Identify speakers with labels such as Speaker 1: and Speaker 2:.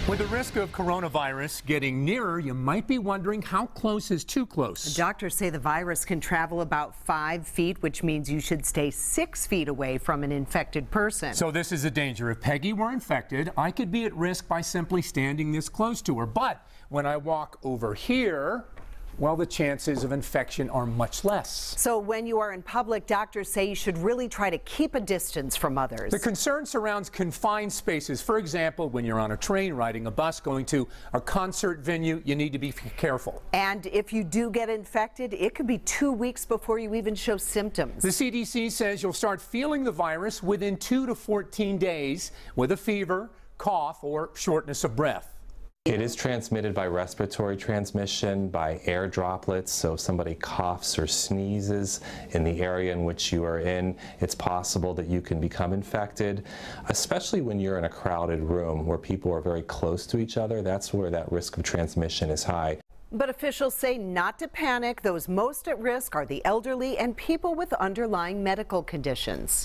Speaker 1: With the risk of coronavirus getting nearer, you might be wondering how close is too close.
Speaker 2: Doctors say the virus can travel about 5 feet, which means you should stay 6 feet away from an infected person.
Speaker 1: So this is a danger. If Peggy were infected, I could be at risk by simply standing this close to her. But when I walk over here, well, the chances of infection are much less.
Speaker 2: So when you are in public, doctors say you should really try to keep a distance from others.
Speaker 1: The concern surrounds confined spaces. For example, when you're on a train, riding a bus, going to a concert venue, you need to be careful.
Speaker 2: And if you do get infected, it could be 2 weeks before you even show symptoms.
Speaker 1: The CDC says you'll start feeling the virus within 2 to 14 days with a fever, cough, or shortness of breath.
Speaker 3: It is transmitted by respiratory transmission, by air droplets. So if somebody coughs or sneezes in the area in which you are in, it's possible that you can become infected, especially when you're in a crowded room where people are very close to each other. That's where that risk of transmission is high.
Speaker 2: But officials say not to panic. Those most at risk are the elderly and people with underlying medical conditions.